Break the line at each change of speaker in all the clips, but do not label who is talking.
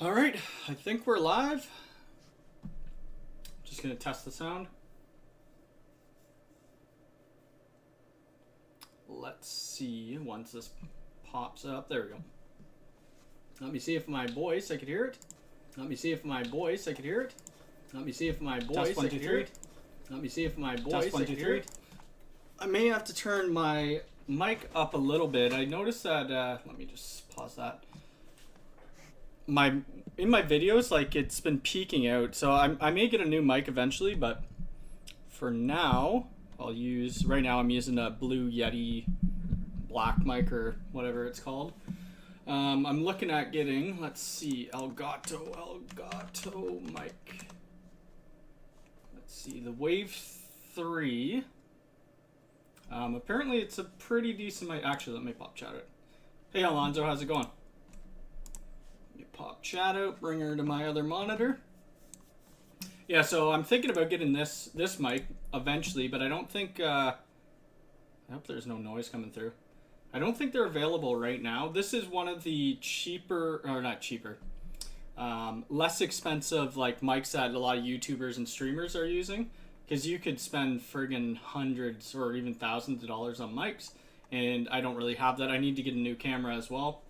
All right, I think we're live. Just gonna test the sound. Let's see once this pops up. There we go. Let me see if my voice, I could hear it. Let me see if my voice, I could hear it. Let me see if my voice, I could hear it. Let me see if my voice, I could hear it. I may have to turn my mic up a little bit. I noticed that, let me just pause that. In my videos, like, it's been peaking out, so I may get a new mic eventually, but for now right now I'm using a Blue Yeti black mic or whatever it's called. I'm looking at getting, let's see, Elgato mic. Let's see, the Wave 3. Apparently it's a pretty decent mic. Actually, let me pop chat it. Hey Alonzo, how's it going? Pop chat out, bring her to my other monitor. Yeah, so I'm thinking about getting this mic eventually, but I don't think, I hope there's no noise coming through. I don't think they're available right now. This is one of the cheaper, or not cheaper, less expensive like mics that a lot of YouTubers and streamers are using, because you could spend friggin' hundreds or even thousands of dollars on mics, and I don't really have that. I need to get a new camera as well.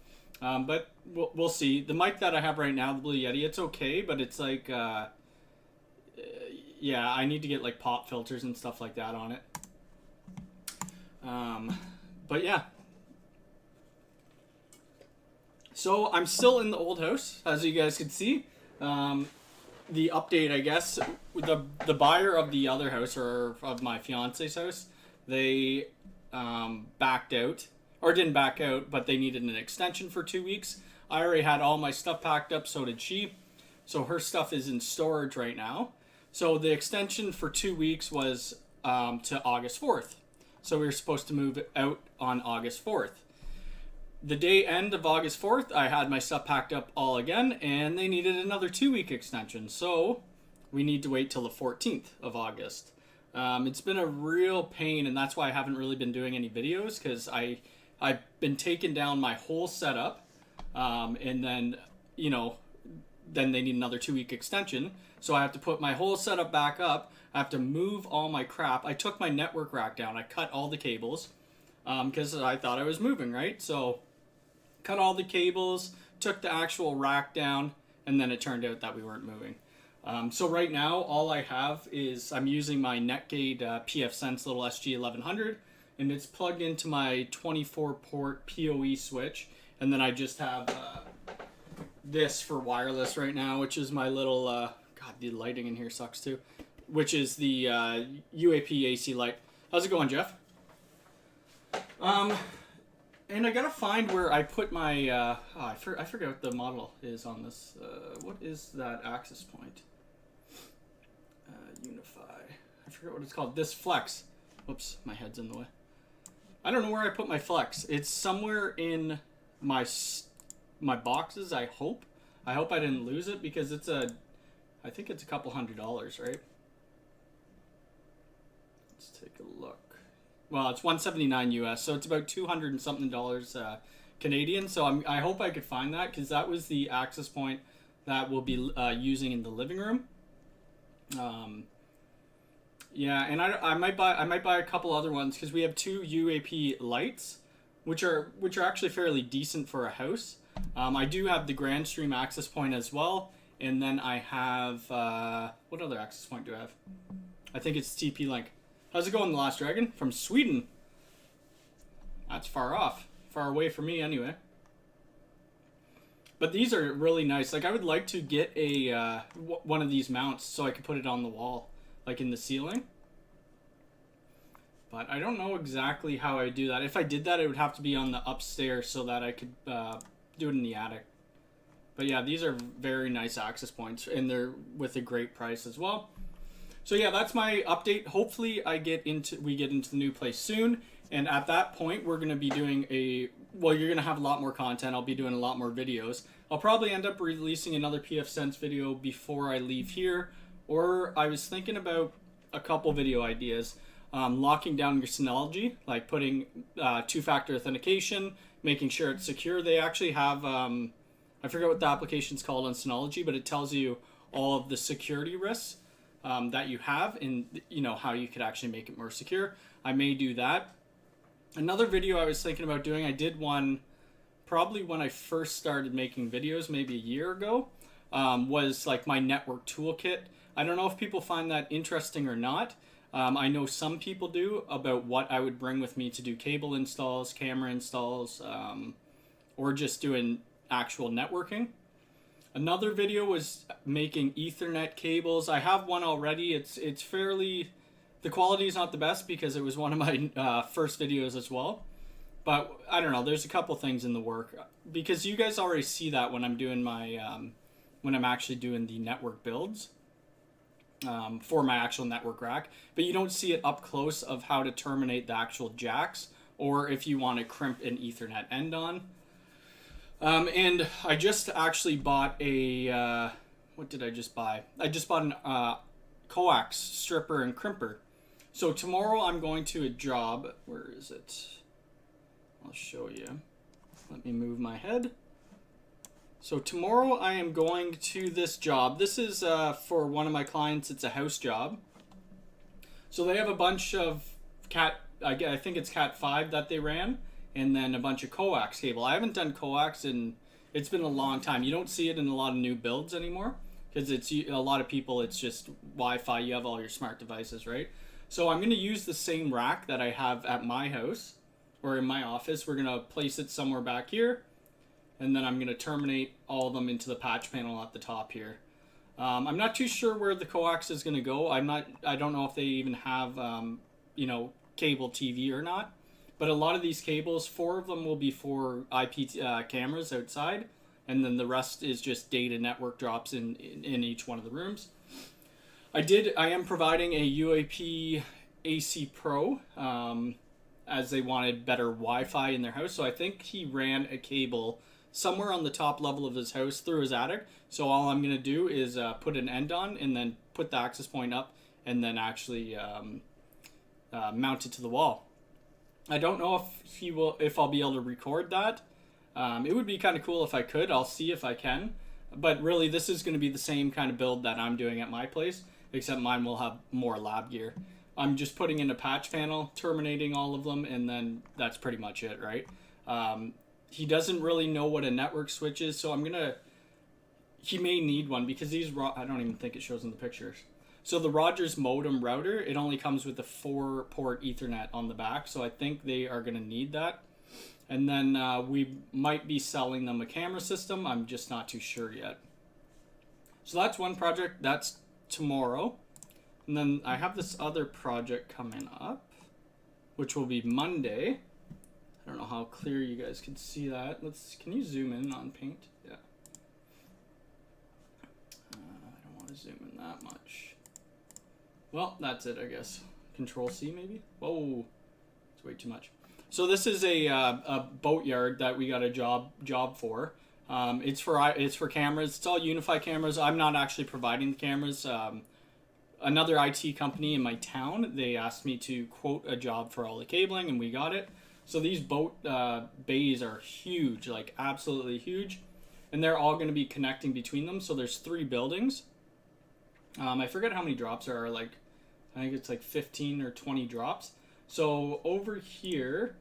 But we'll see. The mic that I have right now, the Blue Yeti, it's okay, but it's like, yeah, I need to get like pop filters and stuff like that on it. But yeah. So I'm still in the old house, as you guys can see. The update, I guess, the buyer of the other house, or of my fiance's house, they backed out. Or didn't back out, but they needed an extension for 2 weeks. I already had all my stuff packed up, so did she. So her stuff is in storage right now. So the extension for 2 weeks was to August 4th. So we were supposed to move out on August 4th. The day end of August 4th, I had my stuff packed up all again, and they needed another 2-week extension. So we need to wait till the 14th of August. It's been a real pain, and that's why I haven't really been doing any videos, because I've been taking down my whole setup, and then, then they need another 2-week extension. So I have to put my whole setup back up. I have to move all my crap. I took my network rack down. I cut all the cables, because I thought I was moving, right? So cut all the cables, took the actual rack down, and then it turned out that we weren't moving. So right now, all I have is I'm using my Netgate pfSense little SG1100. And it's plugged into my 24-port PoE switch. And then I just have this for wireless right now, which is my little, God, the lighting in here sucks too, which is the UAP AC light. How's it going, Jeff? And I gotta find where I put my, I forget what the model is on this. What is that access point? Unify. I forget what it's called. This Flex. Whoops, my head's in the way. I don't know where I put my Flex. It's somewhere in my boxes, I hope. I hope I didn't lose it, because I think it's a couple $100, right? Let's take a look. Well, it's $179 US, so it's about 200 and something dollars Canadian. So I hope I could find that, because that was the access point that we'll be using in the living room. Yeah, and I might buy a couple other ones, because we have 2 UAP lights, which are actually fairly decent for a house. I do have the GrandStream access point as well, and then I have what other access point do I have? I think it's TP-Link. How's it going, The Last Dragon? From Sweden. That's far away from me anyway. But these are really nice. Like, I would like to get a one of these mounts so I could put it on the wall, like in the ceiling. But I don't know exactly how I do that. If I did that, it would have to be on the upstairs so that I could do it in the attic. But yeah, these are very nice access points, and they're with a great price as well. So yeah, that's my update. Hopefully we get into the new place soon, and at that point we're going to be doing you're going to have a lot more content. I'll be doing a lot more videos. I'll probably end up releasing another pfSense video before I leave here, or I was thinking about a couple video ideas. Locking down your Synology, like putting 2-factor authentication, making sure it's secure. They actually have I forget what the application's called on Synology, but it tells you all of the security risks that you have, and how you could actually make it more secure. I may do that. Another video I was thinking about doing, I did one probably when I first started making videos, maybe a year ago, was like my network toolkit. I don't know if people find that interesting or not. I know some people do, about what I would bring with me to do cable installs, camera installs, or just doing actual networking. Another video was making Ethernet cables. I have one already. It's fairly, the quality is not the best because it was one of my first videos as well. But I don't know, there's a couple things in the work, because you guys already see that when I'm doing my, when I'm actually doing the network builds for my actual network rack. But you don't see it up close of how to terminate the actual jacks, or if you want to crimp an Ethernet end on. And I just actually bought a, what did I just buy? I just bought an coax stripper and crimper. So tomorrow I'm going to a job. Where is it? I'll show you. Let me move my head. So tomorrow I am going to this job. This is for one of my clients. It's a house job. So they have a bunch of I think it's Cat 5 that they ran, and then a bunch of coax cable. I haven't done coax in, it's been a long time. You don't see it in a lot of new builds anymore, because it's a lot of people, it's just Wi-Fi. You have all your smart devices, right? So I'm going to use the same rack that I have at my house or in my office. We're going to place it somewhere back here, and then I'm going to terminate all of them into the patch panel at the top here. I'm not too sure where the coax is going to go. I don't know if they even have cable TV or not. But a lot of these cables, 4 of them will be for IP cameras outside, and then the rest is just data network drops in each one of the rooms. I am providing a UAP AC Pro, as they wanted better Wi-Fi in their house. So I think he ran a cable somewhere on the top level of his house through his attic. So all I'm going to do is put an end on, and then put the access point up, and then actually mount it to the wall. I don't know if I'll be able to record that. It would be kind of cool if I could. I'll see if I can. But really, this is going to be the same kind of build that I'm doing at my place, except mine will have more lab gear. I'm just putting in a patch panel, terminating all of them, and then that's pretty much it, right? He doesn't really know what a network switch is, so he may need one, because I don't even think it shows in the pictures. So the Rogers modem router, it only comes with a 4-port Ethernet on the back, so I think they are going to need that. And then we might be selling them a camera system. I'm just not too sure yet. So that's one project. That's tomorrow. And then I have this other project coming up, which will be Monday. I don't know how clear you guys can see that. Can you zoom in on Paint? Yeah. I don't want to zoom in that much. Well, that's it, I guess. Control C, maybe? Whoa, it's way too much. So this is a boatyard that we got a job for. It's for cameras. It's all Unify cameras. I'm not actually providing the cameras. Another IT company in my town, they asked me to quote a job for all the cabling, and we got it. So these boat bays are huge, like absolutely huge, and they're all going to be connecting between them. So there's 3 buildings. I forget how many drops there are. Like, I think it's like 15 or 20 drops. So over here,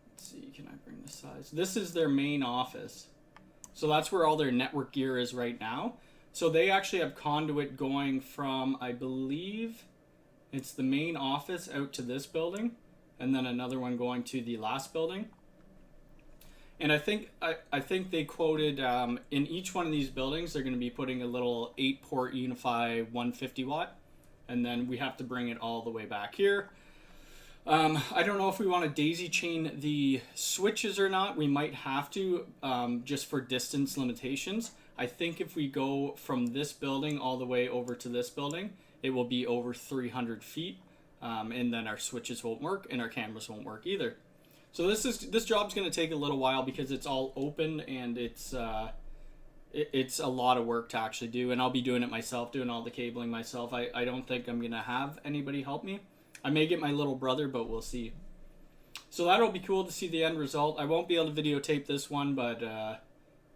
let's see, can I bring the size? This is their main office. So that's where all their network gear is right now. So they actually have conduit going from, I believe, it's the main office out to this building, and then another one going to the last building. And I think they quoted in each one of these buildings, they're going to be putting a little 8-port Unify 150 watt. And then we have to bring it all the way back here. I don't know if we want to daisy chain the switches or not. We might have to, just for distance limitations. I think if we go from this building all the way over to this building, it will be over 300 feet. And then our switches won't work, and our cameras won't work either. So this job's going to take a little while, because it's all open, and it's a lot of work to actually do, and I'll be doing it myself, doing all the cabling myself. I don't think I'm going to have anybody help me. I may get my little brother, but we'll see. So that'll be cool to see the end result. I won't be able to videotape this one, but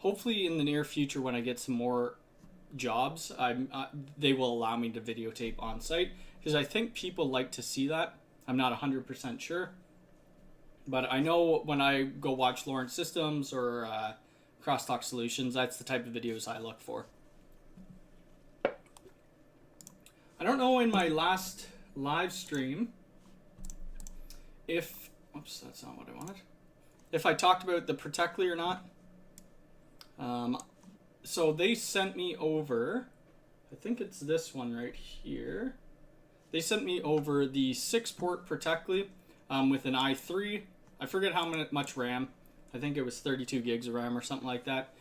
hopefully in the near future when I get some more jobs, they will allow me to videotape on site, because I think people like to see that. I'm not 100% sure, but I know when I go watch Lawrence Systems or Crosstalk Solutions, that's the type of videos I look for. I don't know in my last live stream if, oops, that's not what I wanted, if I talked about the Protectly or not. So they sent me over, I think it's this one right here. They sent me over the 6-port Protectly with an i3. I forget how much RAM. I think it was 32 gigs of RAM or something like that.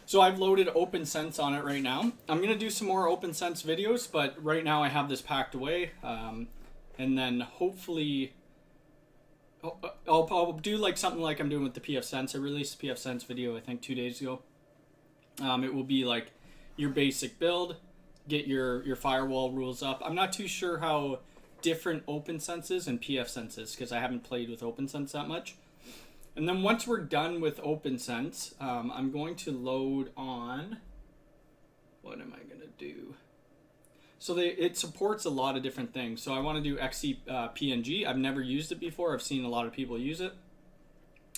So I've loaded OpenSense on it right now. I'm going to do some more OpenSense videos, but right now I have this packed away. And then hopefully I'll do like something like I'm doing with the pfSense. I released the pfSense video I think 2 days ago. It will be like your basic build, get your firewall rules up. I'm not too sure how different OpenSense is and pfSense is, because I haven't played with OpenSense that much. And then once we're done with OpenSense, I'm going to load on, what am I going to do? So it supports a lot of different things. So I want to do XCPNG. I've never used it before. I've seen a lot of people use it.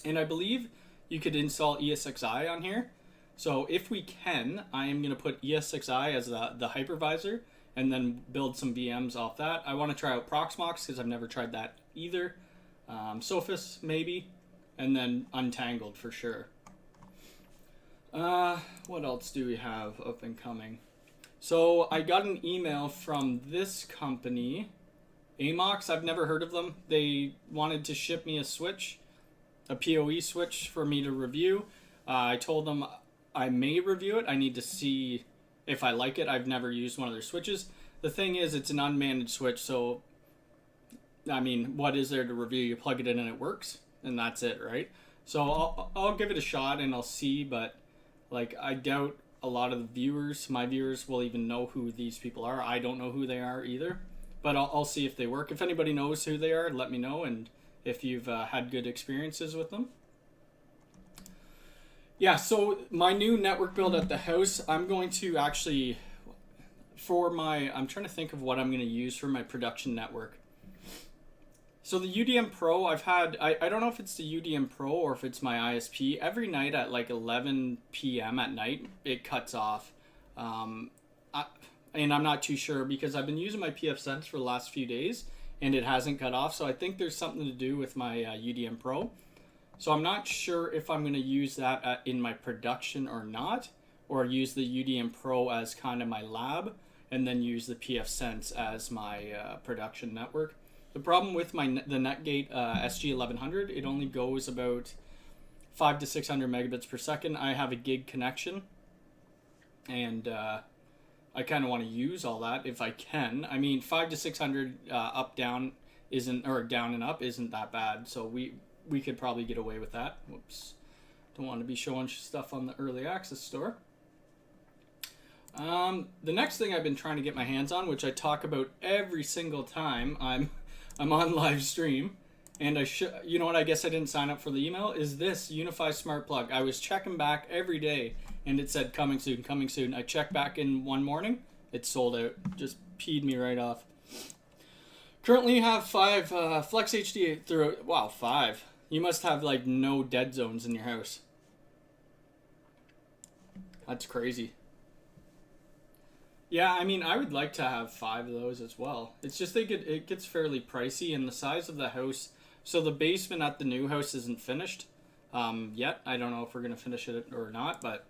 And I believe you could install ESXi on here. So if we can, I am going to put ESXi as the hypervisor and then build some VMs off that. I want to try out Proxmox because I've never tried that either. Sophos maybe. And then Untangled for sure. What else do we have up and coming? So I got an email from this company, Amox. I've never heard of them. They wanted to ship me a switch, a PoE switch for me to review. I told them I may review it. I need to see if I like it. I've never used one of their switches. The thing is, it's an unmanaged switch, so I mean, what is there to review? You plug it in and it works, and that's it, right? So I'll give it a shot and I'll see, but like I doubt a lot of the viewers, my viewers, will even know who these people are. I don't know who they are either, but I'll see if they work. If anybody knows who they are, let me know, and if you've had good experiences with them. Yeah, so my new network build at the house, I'm going to actually, I'm trying to think of what I'm going to use for my production network. So the UDM Pro, I don't know if it's the UDM Pro or if it's my ISP. Every night at like 11 p.m. at night, it cuts off. And I'm not too sure because I've been using my pfSense for the last few days and it hasn't cut off. So I think there's something to do with my UDM Pro. So I'm not sure if I'm going to use that in my production or not, or use the UDM Pro as kind of my lab and then use the pfSense as my production network. The problem with the Netgate SG1100, it only goes about 500 to 600 megabits per second. I have a gig connection, and I kind of want to use all that if I can. I mean, 500 to 600 up down down and up isn't that bad. So we could probably get away with that. Whoops, don't want to be showing stuff on the early access store. The next thing I've been trying to get my hands on, which I talk about every single time I'm on live stream, and you know what, I guess I didn't sign up for the email, is this UniFi Smart Plug. I was checking back every day and it said coming soon, coming soon. I checked back in one morning, it's sold out. Just peed me right off. Currently you have 5 Flex HD through, wow, 5. You must have like no dead zones in your house. That's crazy. Yeah, I mean, I would like to have 5 of those as well. It's just it gets fairly pricey, and the size of the house. So the basement at the new house isn't finished yet. I don't know if we're going to finish it or not, but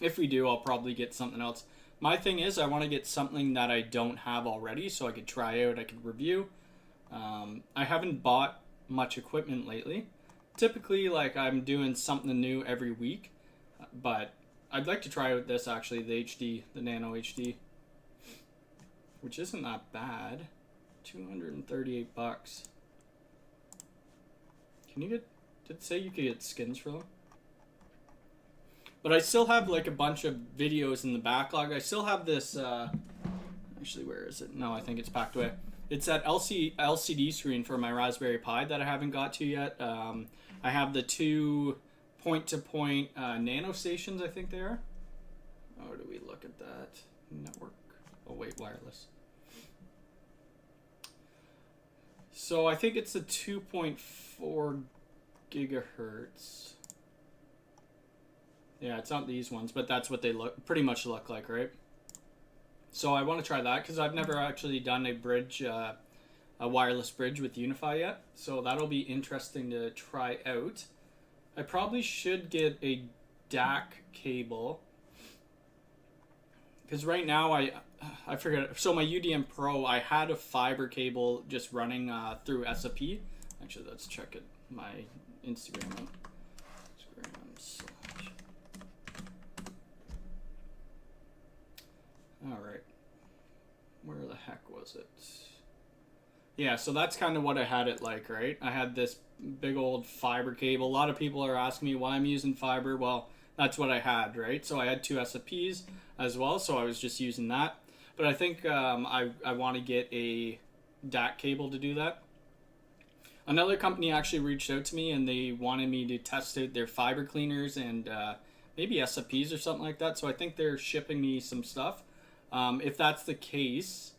if we do, I'll probably get something else. My thing is, I want to get something that I don't have already so I could try out, I could review. I haven't bought much equipment lately. Typically, like, I'm doing something new every week, but I'd like to try out this actually, the Nano HD, which isn't that bad. 238 bucks. Can you did it say you could get skins for them? But I still have like a bunch of videos in the backlog. I still have this, actually where is it? No, I think it's packed away. It's that LCD screen for my Raspberry Pi that I haven't got to yet. I have the 2 point-to-point nano stations, I think they are. How do we look at that? Network. Oh wait, wireless. So I think it's a 2.4 gigahertz. Yeah, it's not these ones, but that's what they pretty much look like, right? So I want to try that because I've never actually done a bridge, a wireless bridge with UniFi yet. So that'll be interesting to try out. I probably should get a DAC cable because right now I forget. So my UDM Pro, I had a fiber cable just running through SFP. Actually, let's check it. My Instagram. All right. Where the heck was it? Yeah, so that's kind of what I had it like, right? I had this big old fiber cable. A lot of people are asking me why I'm using fiber. Well, that's what I had, right? So I had two SFPs as well, so I was just using that. But I think I want to get a DAC cable to do that. Another company actually reached out to me and they wanted me to test out their fiber cleaners and maybe SFPs or something like that. So I think they're shipping me some stuff. If that's the case,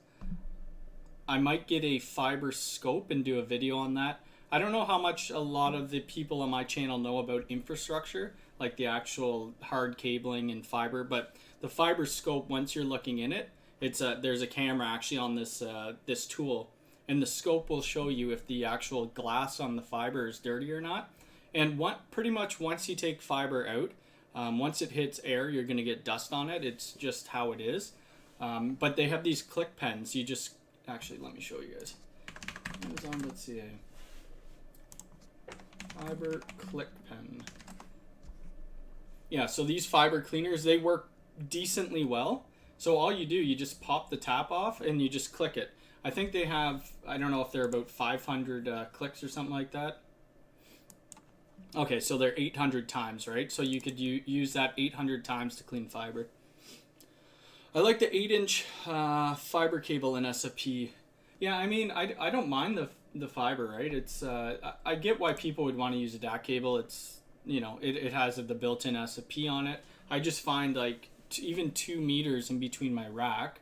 I might get a fiber scope and do a video on that. I don't know how much a lot of the people on my channel know about infrastructure, like the actual hard cabling and fiber, but the fiber scope, once you're looking in it, there's a camera actually on this this tool, and the scope will show you if the actual glass on the fiber is dirty or not. And pretty much once you take fiber out, once it hits air, you're going to get dust on it. It's just how it is. But they have these click pens. You just actually, let me show you guys. Amazon.ca. Fiber click pen. Yeah, so these fiber cleaners, they work decently well. So all you do, you just pop the tap off and you just click it. I think they have, I don't know if they're about 500 clicks or something like that. Okay, so they're 800 times, right? So you could use that 800 times to clean fiber. I like the 8-inch fiber cable in SFP. Yeah, I mean, I don't mind the fiber, right? It's I get why people would want to use a DAC cable. It's, you know, it has the built-in SFP on it. I just find like even 2 meters in between my rack.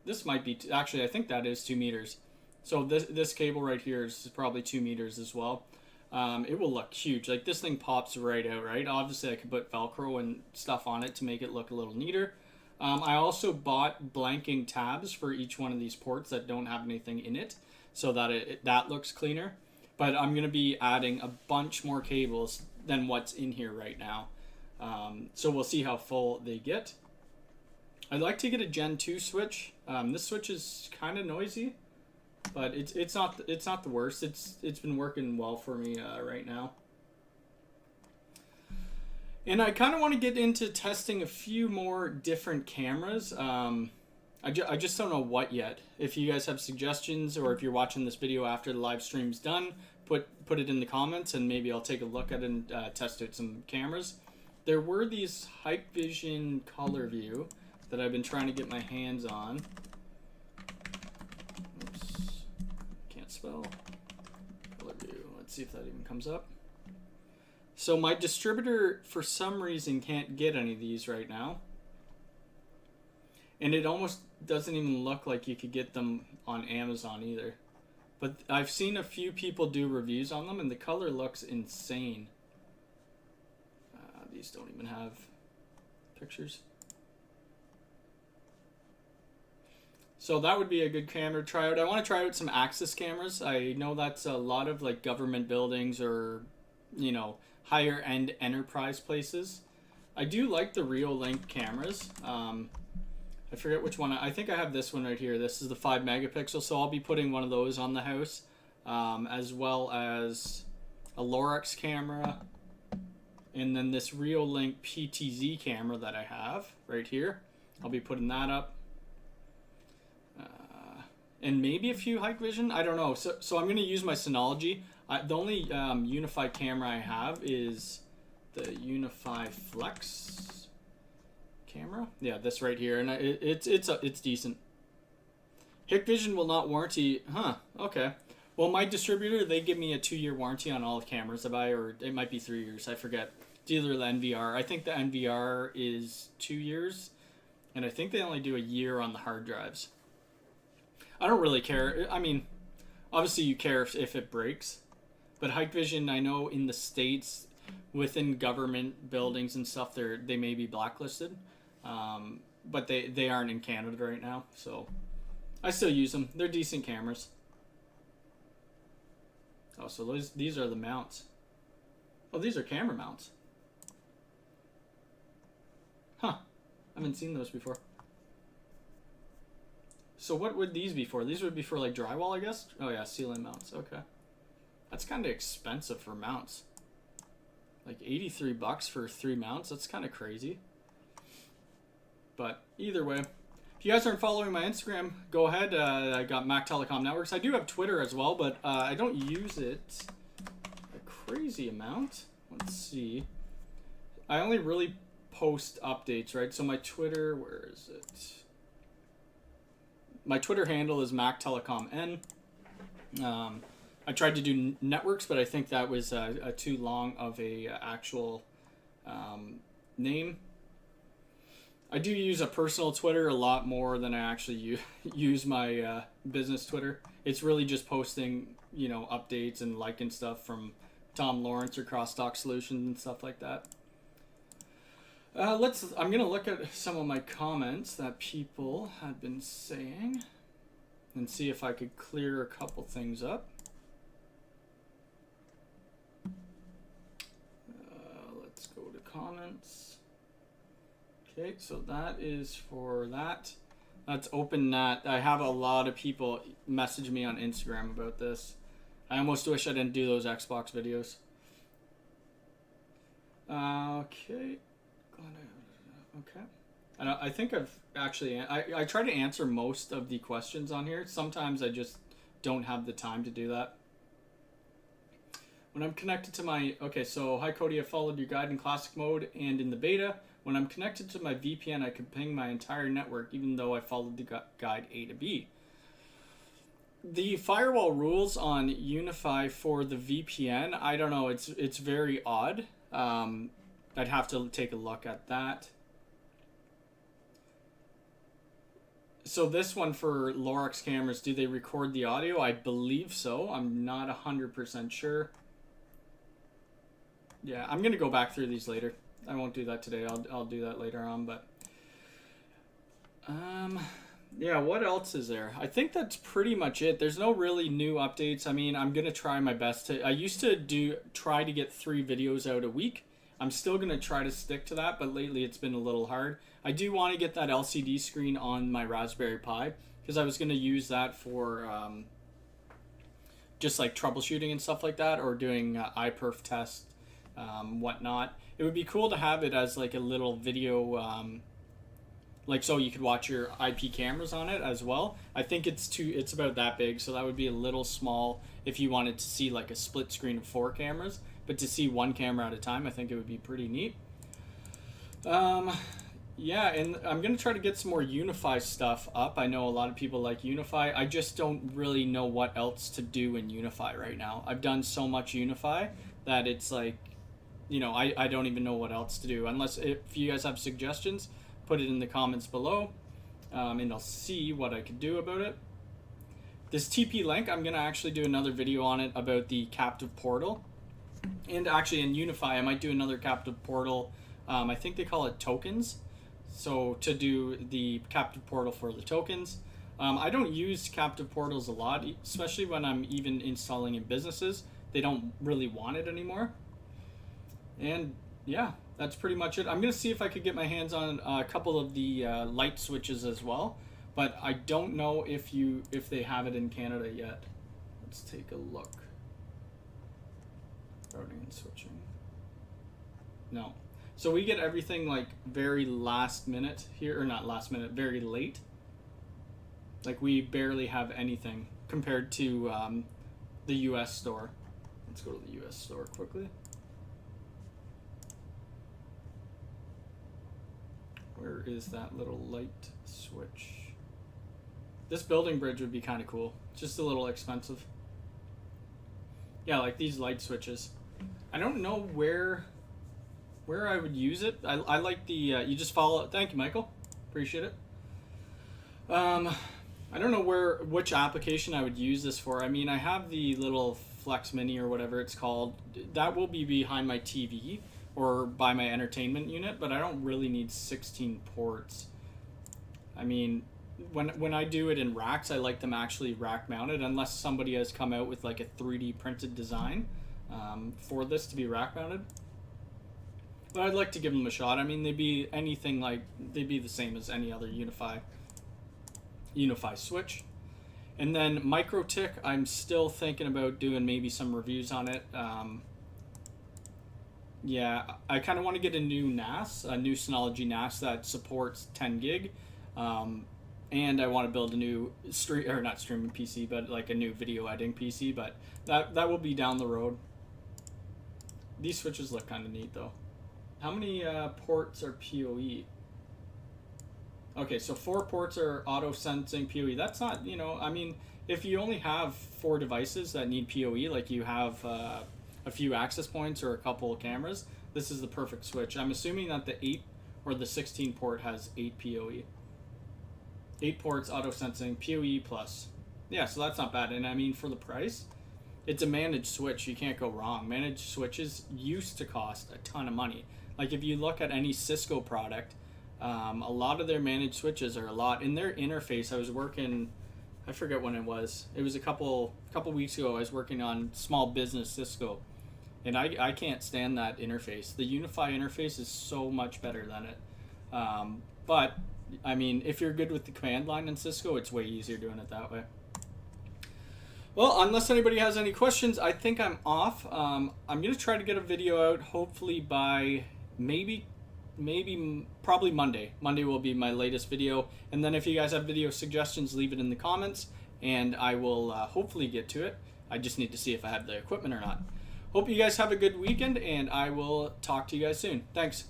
This might be actually, I think that is 2 meters. So this cable right here is probably 2 meters as well. It will look huge. Like this thing pops right out, right? Obviously I could put Velcro and stuff on it to make it look a little neater. I also bought blanking tabs for each one of these ports that don't have anything in it so that that looks cleaner. But I'm going to be adding a bunch more cables than what's in here right now. So we'll see how full they get. I'd like to get a Gen 2 switch. This switch is kind of noisy. But it's not the worst. It's been working well for me right now. And I kind of want to get into testing a few more different cameras. I just don't know what yet. If you guys have suggestions, or if you're watching this video after the live stream's done, put it in the comments and maybe I'll take a look at it and test out some cameras. There were these Hikvision Color View that I've been trying to get my hands on. Spell Color View. Let's see if that even comes up. So my distributor for some reason can't get any of these right now, and it almost doesn't even look like you could get them on Amazon either. But I've seen a few people do reviews on them and the color looks insane. These don't even have pictures. So that would be a good camera to try out. I want to try out some Axis cameras. I know that's a lot of like government buildings or, you know, higher end enterprise places. I do like the Reolink cameras. I forget which one. I think I have this one right here. This is the 5 megapixel. So I'll be putting one of those on the house, as well as a Lorex camera. And then this Reolink PTZ camera that I have right here. I'll be putting that up. And maybe a few Hikvision. I don't know. So I'm going to use my Synology. The only UniFi camera I have is the UniFi Flex camera. Yeah, this right here, and it's decent. Hikvision will not warranty. Huh. Okay. Well, my distributor, they give me a 2-year warranty on all cameras I buy, or it might be 3 years. I forget. It's either the NVR. I think the NVR is 2 years, and I think they only do a year on the hard drives. I don't really care. I mean, obviously you care if it breaks, but Hikvision, I know in the States, within government buildings and stuff, they may be blacklisted, but they aren't in Canada right now, so I still use them. They're decent cameras. Oh, so these are the mounts. Oh, these are camera mounts. Huh. I haven't seen those before. So what would these be for? These would be for like drywall, I guess? Oh yeah, ceiling mounts. Okay. That's kind of expensive for mounts. Like $83 for 3 mounts. That's kind of crazy. But either way, if you guys aren't following my Instagram, go ahead. I got Mac Telecom Networks. I do have Twitter as well, but I don't use it a crazy amount. Let's see. I only really post updates, right? So my Twitter, where is it? My Twitter handle is Mac Telecom N. I tried to do networks, but I think that was too long of a actual name. I do use a personal Twitter a lot more than I actually use my business Twitter. It's really just posting, updates and liking stuff from Tom Lawrence or Crosstalk Solutions and stuff like that. I'm gonna look at some of my comments that people had been saying and see if I could clear a couple things up. Let's go to comments. Okay, so that is for that. Let's open that. I have a lot of people message me on Instagram about this. I almost wish I didn't do those Xbox videos. Okay. Okay. I think I've actually... I try to answer most of the questions on here. Sometimes I just don't have the time to do that. When I'm connected to my... Okay, so hi Cody, I followed your guide in classic mode and in the beta. When I'm connected to my VPN, I can ping my entire network even though I followed the guide A to B. The firewall rules on UniFi for the VPN, I don't know, it's very odd. I'd have to take a look at that. So this one for Lorex cameras, do they record the audio? I believe so. I'm not 100% sure. Yeah, I'm going to go back through these later. I won't do that today. I'll do that later on, but... yeah, what else is there? I think that's pretty much it. There's no really new updates. I mean, I'm going to try my best to... I used to try to get 3 videos out a week. I'm still going to try to stick to that, but lately it's been a little hard. I do want to get that LCD screen on my Raspberry Pi, because I was going to use that for just like troubleshooting and stuff like that, or doing iPerf tests, whatnot. It would be cool to have it as like a little video, like so you could watch your IP cameras on it as well. I think it's about that big, so that would be a little small if you wanted to see like a split screen of 4 cameras. But to see 1 camera at a time, I think it would be pretty neat. Yeah, and I'm going to try to get some more UniFi stuff up. I know a lot of people like UniFi. I just don't really know what else to do in UniFi right now. I've done so much UniFi that it's like, I don't even know what else to do. Unless if you guys have suggestions, put it in the comments below, and I'll see what I could do about it. This TP-Link, I'm going to actually do another video on it about the captive portal. And actually in UniFi, I might do another captive portal. I think they call it tokens. So to do the captive portal for the tokens. I don't use captive portals a lot, especially when I'm even installing in businesses. They don't really want it anymore. And yeah, that's pretty much it. I'm going to see if I could get my hands on a couple of the light switches as well. But I don't know if they have it in Canada yet. Let's take a look. Routing and switching. No. So we get everything like very last minute here, or not last minute, very late. Like we barely have anything compared to the US store. Let's go to the US store quickly. Where is that little light switch? This building bridge would be kind of cool. Just a little expensive. Yeah, like these light switches. I don't know where I would use it. I like the you just follow. Thank you, Michael. Appreciate it. I don't know which application I would use this for. I mean, I have the little Flex Mini or whatever it's called. That will be behind my TV or by my entertainment unit, but I don't really need 16 ports. I mean, when I do it in racks, I like them actually rack mounted, unless somebody has come out with like a 3D printed design for this to be rack mounted. But I'd like to give them a shot. I mean, they'd be the same as any other Unify switch. And then MikroTik, I'm still thinking about doing maybe some reviews on it. Yeah, I kind of want to get a new NAS, a new Synology NAS that supports 10 gig. And I want to build a new not streaming PC, but like a new video editing PC. But that will be down the road. These switches look kind of neat though. How many ports are PoE? Okay, so 4 ports are auto sensing PoE. That's not, I mean, if you only have 4 devices that need PoE, like you have a few access points or a couple of cameras, this is the perfect switch. I'm assuming that the 8 or the 16 port has 8 PoE. 8 ports, auto sensing, PoE plus. Yeah, so that's not bad. And I mean, for the price, it's a managed switch. You can't go wrong. Managed switches used to cost a ton of money. Like if you look at any Cisco product, a lot of their managed switches are a lot. In their interface, I was working, I forget when it was. It was a couple weeks ago. I was working on small business Cisco, and I can't stand that interface. The Unify interface is so much better than it. But I mean, if you're good with the command line in Cisco, it's way easier doing it that way. Well, unless anybody has any questions, I think I'm off. I'm going to try to get a video out hopefully by probably Monday. Monday will be my latest video. And then if you guys have video suggestions, leave it in the comments, and I will hopefully get to it. I just need to see if I have the equipment or not. Hope you guys have a good weekend, and I will talk to you guys soon. Thanks.